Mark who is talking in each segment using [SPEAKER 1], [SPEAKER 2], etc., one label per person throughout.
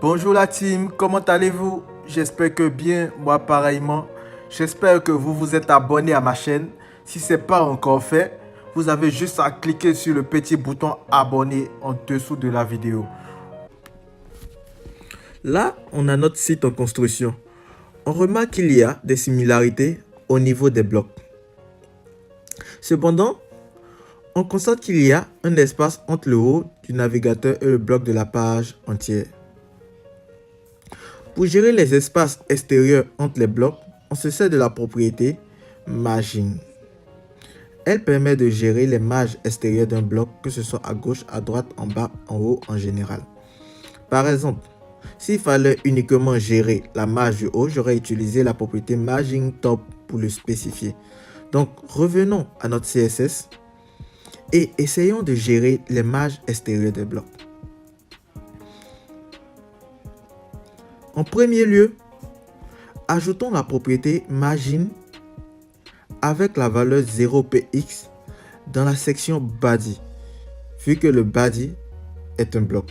[SPEAKER 1] Bonjour la team, comment allez-vous? J'espère que bien, moi pareillement. J'espère que vous vous êtes abonné à ma chaîne. Si ce n'est pas encore fait, vous avez juste à cliquer sur le petit bouton abonner en dessous de la vidéo. Là, on a notre site en construction. On remarque qu'il y a des similarités au niveau des blocs. Cependant, on constate qu'il y a un espace entre le haut du navigateur et le bloc de la page entière. Pour gérer les espaces extérieurs entre les blocs, on se sert de la propriété Margin. Elle permet de gérer les marges extérieures d'un bloc, que ce soit à gauche, à droite, en bas, en haut, en général. Par exemple, s'il fallait uniquement gérer la marge du haut, j'aurais utilisé la propriété Margin Top pour le spécifier. Donc, revenons à notre CSS et essayons de gérer les marges extérieures des blocs. En premier lieu, ajoutons la propriété Margin avec la valeur 0px dans la section Body, vu que le Body est un bloc.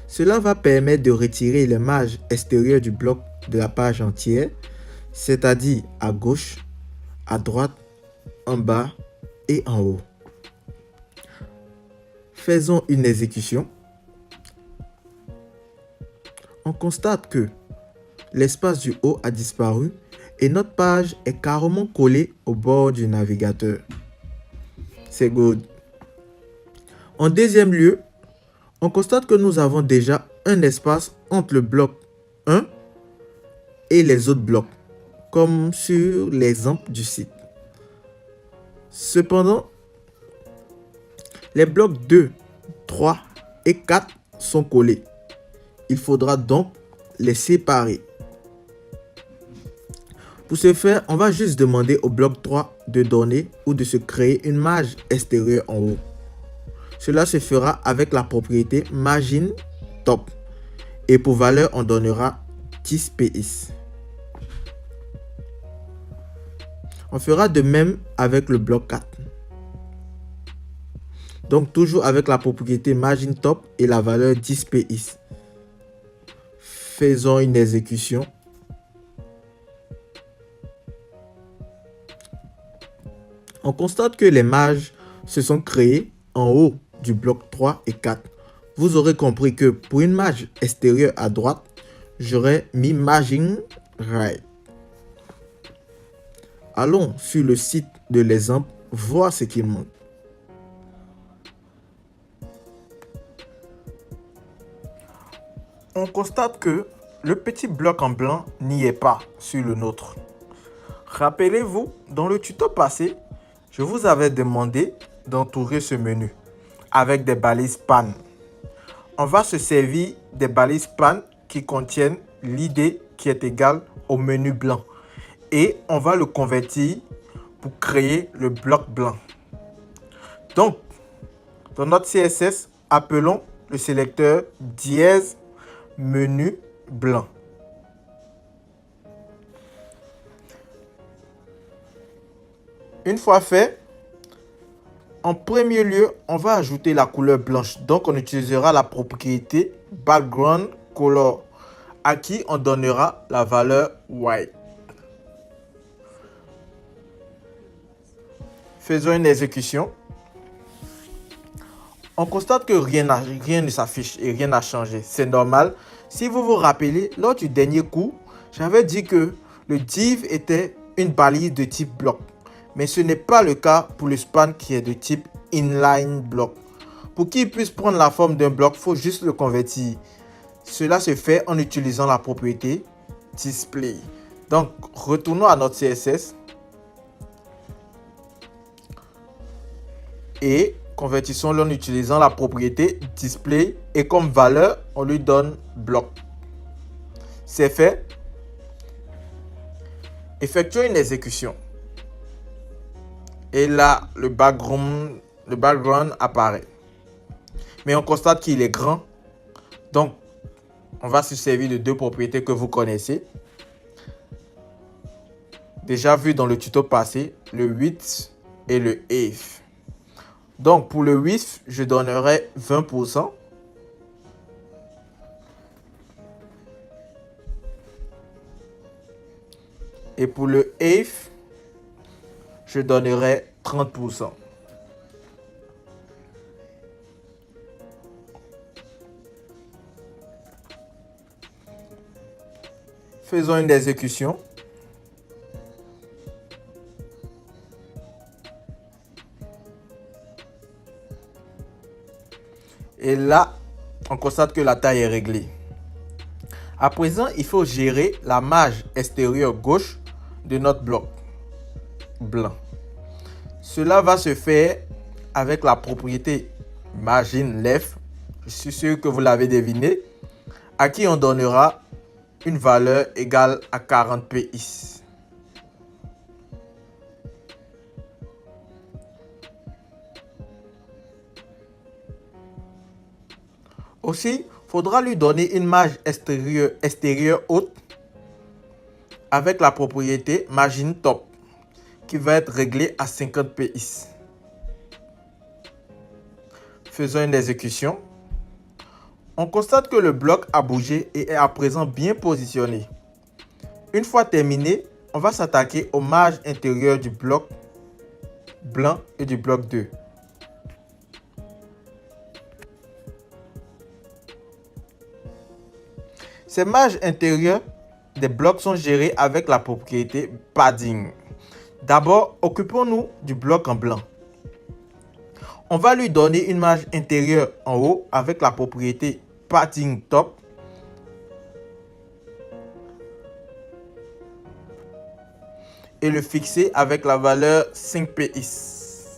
[SPEAKER 1] Cela va permettre de retirer les marges extérieures du bloc de la page entière, c'est-à-dire à gauche, à droite, en bas et en haut. Faisons une exécution. On constate que l'espace du haut a disparu et notre page est carrément collée au bord du navigateur. C'est good. En deuxième lieu, on constate que nous avons déjà un espace entre le bloc 1 et les autres blocs, comme sur l'exemple du site. Cependant, les blocs 2, 3 et 4 sont collés. Il faudra donc les séparer. Pour ce faire, on va juste demander au bloc 3 de donner ou de se créer une marge extérieure en haut. Cela se fera avec la propriété Margin Top. Et pour valeur, on donnera 10px. On fera de même avec le bloc 4. Donc toujours avec la propriété Margin Top et la valeur 10px. Faisons une exécution. On constate que les marges se sont créées en haut du bloc 3 et 4. Vous aurez compris que pour une marge extérieure à droite, j'aurais mis Margin Right. Allons sur le site de l'exemple, voir ce qu'il manque. On constate que le petit bloc en blanc n'y est pas sur le nôtre. Rappelez-vous, dans le tuto passé, je vous avais demandé d'entourer ce menu avec des balises pan. On va se servir des balises pan qui contiennent l'id qui est égale au menu blanc et on va le convertir pour créer le bloc blanc. Donc, dans notre CSS, appelons le sélecteur dièse menu blanc. Une fois fait, en premier lieu, on va ajouter la couleur blanche. Donc, on utilisera la propriété background color à qui on donnera la valeur white. Faisons une exécution. On constate que rien ne s'affiche et rien n'a changé. C'est normal. Si vous vous rappelez, lors du dernier cours, j'avais dit que le div était une balise de type bloc. Mais ce n'est pas le cas pour le span qui est de type inline block. Pour qu'il puisse prendre la forme d'un bloc, il faut juste le convertir. Cela se fait en utilisant la propriété display. Donc, retournons à notre CSS. Et convertissons-le en utilisant la propriété display. Et comme valeur, on lui donne bloc. C'est fait. Effectuons une exécution. Et là, le background apparaît. Mais on constate qu'il est grand. Donc, on va se servir de deux propriétés que vous connaissez. Déjà vu dans le tuto passé, le width et le height. Donc pour le width, je donnerai 20%. Et pour le height, je donnerai 30%. Faisons une exécution. Et là, on constate que la taille est réglée. À présent, il faut gérer la marge extérieure gauche de notre bloc blanc. Cela va se faire avec la propriété margin left. Je suis sûr que vous l'avez deviné. À qui on donnera une valeur égale à 40 PX. Aussi, il faudra lui donner une marge extérieure haute avec la propriété margin top qui va être réglée à 50 PX. Faisons une exécution. On constate que le bloc a bougé et est à présent bien positionné. Une fois terminé, on va s'attaquer aux marges intérieures du bloc blanc et du bloc 2. Ces marges intérieures des blocs sont gérées avec la propriété padding. D'abord, occupons-nous du bloc en blanc. On va lui donner une marge intérieure en haut avec la propriété padding top. Et le fixer avec la valeur 5 PX,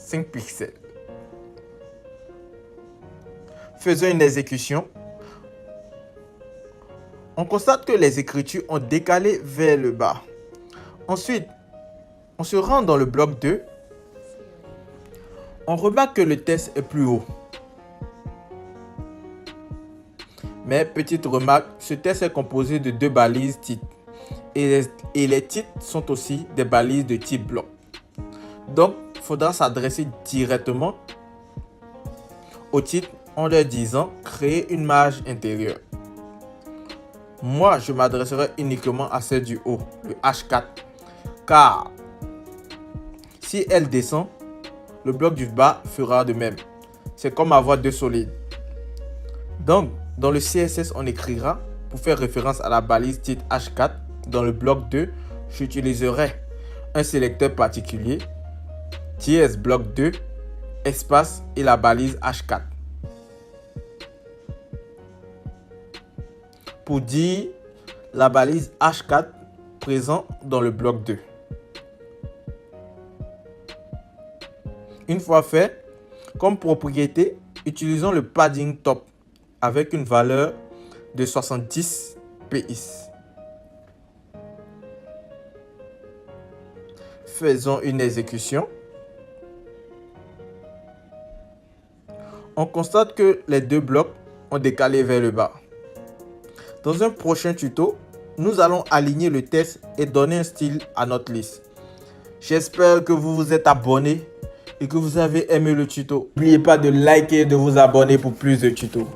[SPEAKER 1] 5 pixels. Faisons une exécution. On constate que les écritures ont décalé vers le bas. Ensuite, on se rend dans le bloc 2. On remarque que le test est plus haut. Mais petite remarque, ce test est composé de 2 balises titres. Et les titres sont aussi des balises de type bloc. Donc, il faudra s'adresser directement au titre en leur disant créer une marge intérieure. Moi, je m'adresserai uniquement à celle du haut, le H4, car si elle descend, le bloc du bas fera de même. C'est comme avoir 2 solides. Donc, dans le CSS, on écrira, pour faire référence à la balise titre H4, dans le bloc 2, j'utiliserai un sélecteur particulier, TS bloc 2, espace et la balise H4. Pour dire la balise H4 présent dans le bloc 2. Une fois fait, comme propriété, utilisons le padding top avec une valeur de 70 PX. Faisons une exécution. On constate que les 2 blocs ont décalé vers le bas. Dans un prochain tuto, nous allons aligner le test et donner un style à notre liste. J'espère que vous vous êtes abonné et que vous avez aimé le tuto. N'oubliez pas de liker et de vous abonner pour plus de tutos.